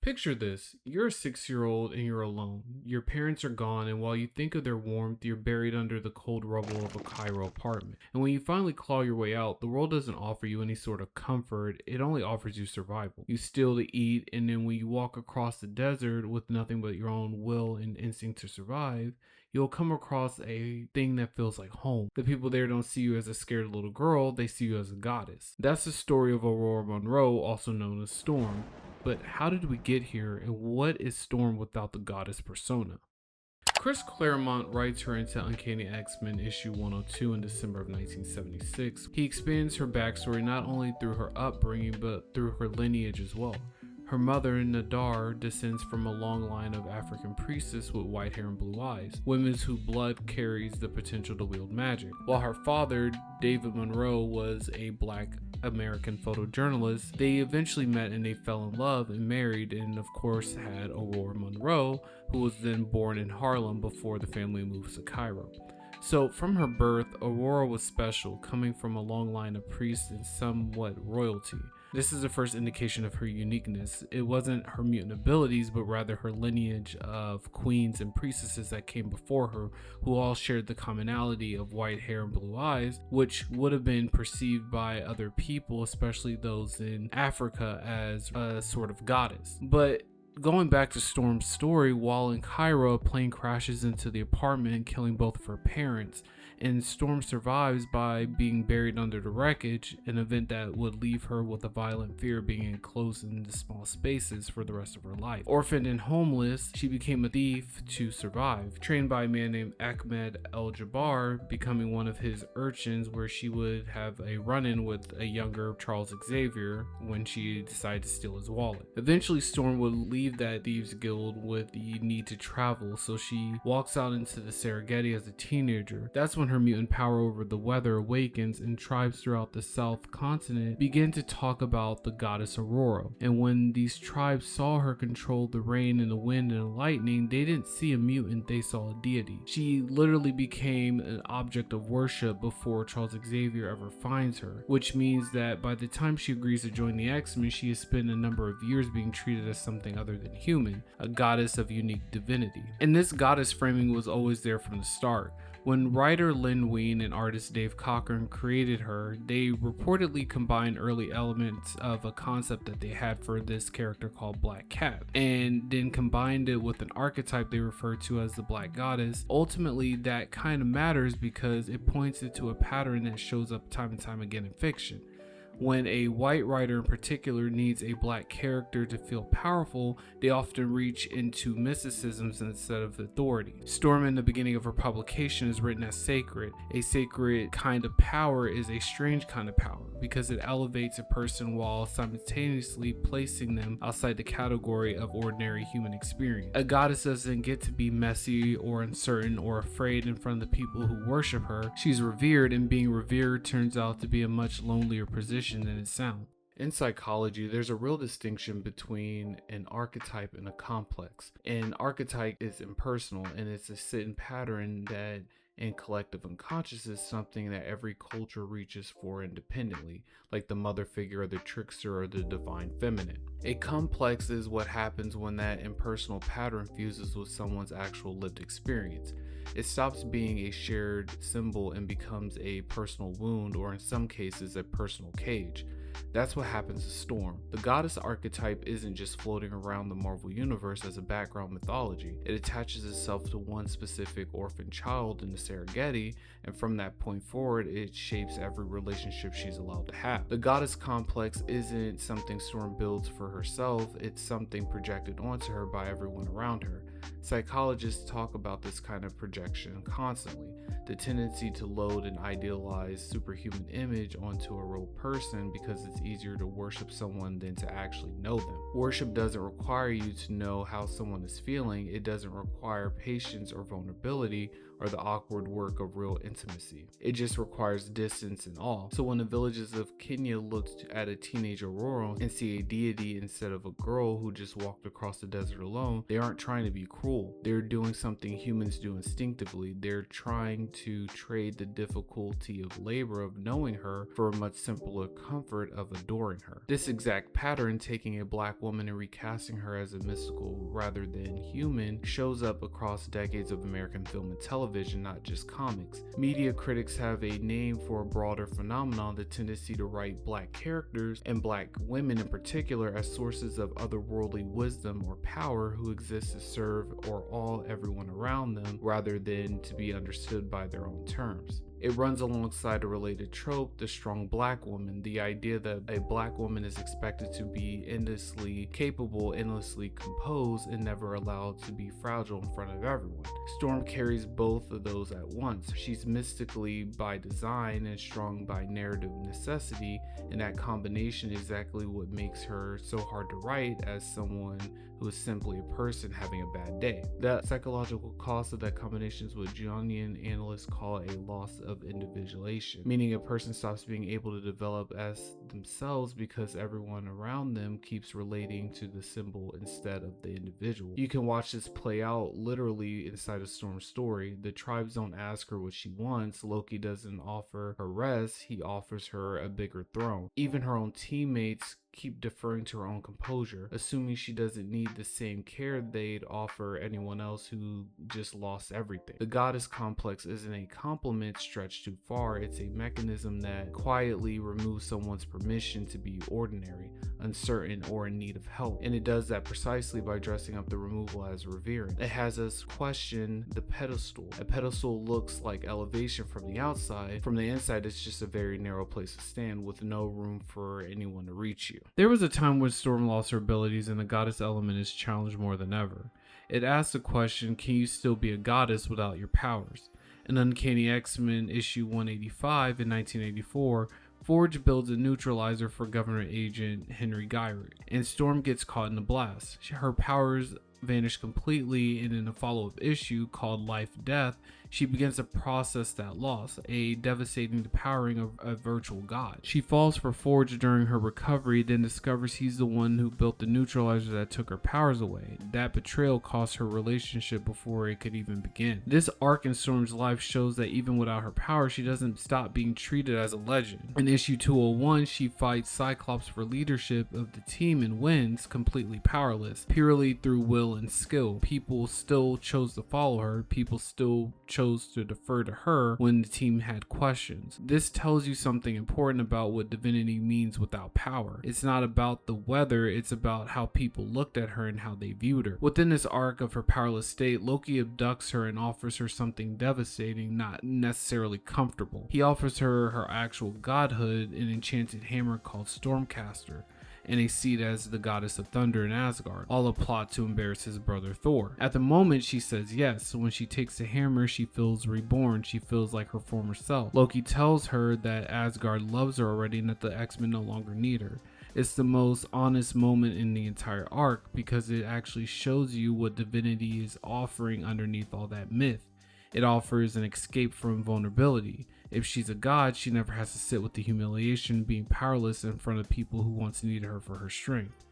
Picture this, you're a 6-year-old and you're alone. Your parents are gone, and while you think of their warmth, you're buried under the cold rubble of a Cairo apartment. And when you finally claw your way out, the world doesn't offer you any sort of comfort, it only offers you survival. You steal to eat, and then when you walk across the desert with nothing but your own will and instinct to survive, you'll come across a thing that feels like home. The people there don't see you as a scared little girl, they see you as a goddess. That's the story of Aurora Monroe, also known as Storm. But how did we get here, and what is Storm without the goddess persona? Chris Claremont writes her into Uncanny X-Men issue 102 in December of 1976. He expands her backstory not only through her upbringing, but through her lineage as well. Her mother, Nadar, descends from a long line of African priestesses with white hair and blue eyes, women whose blood carries the potential to wield magic. While her father, David Monroe, was a black American photojournalist, they eventually met and they fell in love and married, and of course had Aurora Monroe, who was then born in Harlem before the family moved to Cairo. So from her birth, Aurora was special, coming from a long line of priests and somewhat royalty. This is the first indication of her uniqueness. It wasn't her mutant abilities, but rather her lineage of queens and priestesses that came before her, who all shared the commonality of white hair and blue eyes, which would have been perceived by other people, especially those in Africa, as a sort of goddess. But going back to Storm's story, while in Cairo, a plane crashes into the apartment, killing both of her parents, and Storm survives by being buried under the wreckage, an event that would leave her with a violent fear of being enclosed into small spaces for the rest of her life. Orphaned and homeless, she became a thief to survive, trained by a man named Ahmed El-Jabbar, becoming one of his urchins, where she would have a run-in with a younger Charles Xavier when she decided to steal his wallet. Eventually, Storm would leave that thieves guild with the need to travel, so she walks out into the Serengeti as a teenager. That's when her mutant power over the weather awakens, and tribes throughout the South continent begin to talk about the goddess Aurora. And when these tribes saw her control the rain and the wind and the lightning, they didn't see a mutant, they saw a deity. She literally became an object of worship before Charles Xavier ever finds her, which means that by the time she agrees to join the X-Men, she has spent a number of years being treated as something other than human, a goddess of unique divinity. And this goddess framing was always there from the start. When writer Lynn Wein and artist Dave Cockrum created her, they reportedly combined early elements of a concept that they had for this character called Black Cat, and then combined it with an archetype they refer to as the Black Goddess. Ultimately, that kind of matters because it points into a pattern that shows up time and time again in fiction. When a white writer in particular needs a black character to feel powerful, they often reach into mysticisms instead of authority. Storm, in the beginning of her publication, is written as sacred. A sacred kind of power is a strange kind of power because it elevates a person while simultaneously placing them outside the category of ordinary human experience. A goddess doesn't get to be messy or uncertain or afraid in front of the people who worship her. She's revered, and being revered turns out to be a much lonelier position than it sounds. In psychology, there's a real distinction between an archetype and a complex. An archetype is impersonal, and it's a sit and pattern that in collective unconscious is something that every culture reaches for independently, like the mother figure or the trickster or the divine feminine. A complex is what happens when that impersonal pattern fuses with someone's actual lived experience. It stops being a shared symbol and becomes a personal wound, or in some cases a personal cage. That's what happens to Storm. The goddess archetype isn't just floating around the Marvel Universe as a background mythology. It attaches itself to one specific orphan child in the Serengeti, and from that point forward, it shapes every relationship she's allowed to have. The goddess complex isn't something Storm builds for herself, it's something projected onto her by everyone around her. Psychologists talk about this kind of projection constantly, the tendency to load an idealized superhuman image onto a real person because it's easier to worship someone than to actually know them. Worship doesn't require you to know how someone is feeling, it doesn't require patience or vulnerability or the awkward work of real intimacy. It just requires distance and awe. So when the villages of Kenya looked at a teenage Aurora and see a deity instead of a girl who just walked across the desert alone, they aren't trying to be cruel control. They're doing something humans do instinctively. They're trying to trade the difficulty of labor of knowing her for a much simpler comfort of adoring her. This exact pattern, taking a black woman and recasting her as a mystical rather than human, shows up across decades of American film and television, not just comics. Media critics have a name for a broader phenomenon, the tendency to write black characters, and black women in particular, as sources of otherworldly wisdom or power who exist to serve or awe everyone around them rather than to be understood by their own terms. It runs alongside a related trope, the strong black woman, the idea that a black woman is expected to be endlessly capable, endlessly composed, and never allowed to be fragile in front of everyone. Storm carries both of those at once. She's mystically by design and strong by narrative necessity, and that combination is exactly what makes her so hard to write as someone who is simply a person having a bad day. The psychological cost of that combination is what Jungian analysts call a loss of individuation, meaning a person stops being able to develop as themselves because everyone around them keeps relating to the symbol instead of the individual. You can watch this play out literally inside of Storm's story. The tribes don't ask her what she wants. Loki doesn't offer her rest, he offers her a bigger throne. Even her own teammates keep deferring to her own composure, assuming she doesn't need the same care they'd offer anyone else who just lost everything. The goddess complex isn't a compliment stretched too far, it's a mechanism that quietly removes someone's permission to be ordinary, uncertain, or in need of help. And it does that precisely by dressing up the removal as reverend. It has us question the pedestal. A pedestal looks like elevation from the outside. From the inside, it's just a very narrow place to stand with no room for anyone to reach you. There was a time when Storm lost her abilities and the goddess element is challenged more than ever. It asks the question, can you still be a goddess without your powers? In Uncanny X-Men issue 185 in 1984, Forge builds a neutralizer for government agent Henry Gyrick, and Storm gets caught in the blast. Her powers vanish completely, and in a follow-up issue called Life Death, she begins to process that loss, a devastating depowering of a virtual god. She falls for Forge during her recovery, then discovers he's the one who built the neutralizer that took her powers away. That betrayal cost her relationship before it could even begin. This arc in Storm's life shows that even without her power, she doesn't stop being treated as a legend. In issue 201, she fights Cyclops for leadership of the team and wins, completely powerless, purely through will and skill. People still chose to follow her. People still chose to defer to her when the team had questions. This tells you something important about what divinity means without power. It's not about the weather, it's about how people looked at her and how they viewed her. Within this arc of her powerless state, Loki abducts her and offers her something devastating, not necessarily comfortable. He offers her her actual godhood, an enchanted hammer called Stormcaster, and a seat as the goddess of thunder in Asgard, all a plot to embarrass his brother Thor. At the moment, she says yes. When she takes the hammer, she feels reborn. She feels like her former self. Loki tells her that Asgard loves her already and that the X-Men no longer need her. It's the most honest moment in the entire arc because it actually shows you what divinity is offering underneath all that myth. It offers an escape from vulnerability. If she's a god, she never has to sit with the humiliation of being powerless in front of people who once needed her for her strength.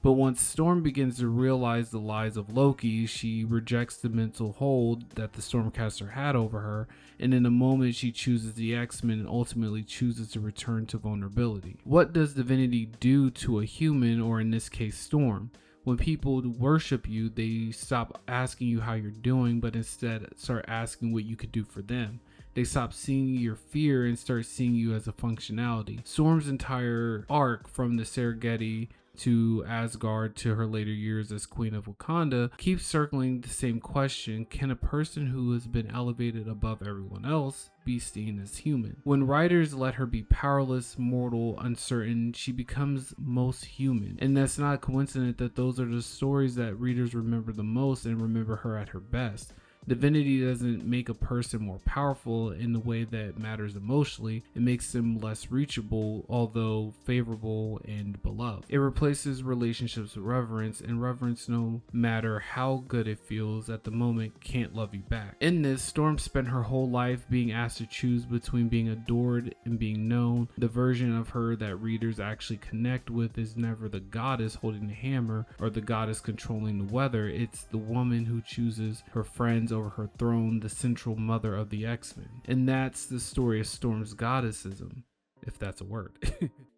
But once Storm begins to realize the lies of Loki, she rejects the mental hold that the Stormcaster had over her, and in a moment she chooses the X-Men and ultimately chooses to return to vulnerability. What does divinity do to a human, or in this case Storm? When people worship you, they stop asking you how you're doing, but instead start asking what you could do for them. They stop seeing your fear and start seeing you as a functionality. Storm's entire arc, from the Serengeti to Asgard to her later years as Queen of Wakanda, keeps circling the same question: can a person who has been elevated above everyone else be seen as human? When writers let her be powerless, mortal, uncertain, she becomes most human. And that's not a coincidence that those are the stories that readers remember the most and remember her at her best. Divinity doesn't make a person more powerful in the way that matters emotionally, it makes them less reachable, although favorable and beloved. It replaces relationships with reverence, and reverence, no matter how good it feels at the moment, can't love you back. In this, Storm spent her whole life being asked to choose between being adored and being known. The version of her that readers actually connect with is never the goddess holding the hammer or the goddess controlling the weather. It's the woman who chooses her friends over her throne, the central mother of the X-Men. And that's the story of Storm's goddessism, if that's a word.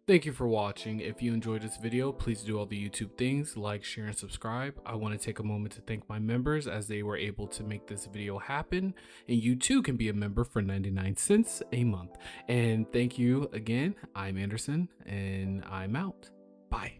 Thank you for watching. If you enjoyed this video, please do all the YouTube things, like, share, and subscribe. I want to take a moment to thank my members as they were able to make this video happen. And you too can be a member for 99 cents a month. And thank you again. I'm Anderson, and I'm out. Bye.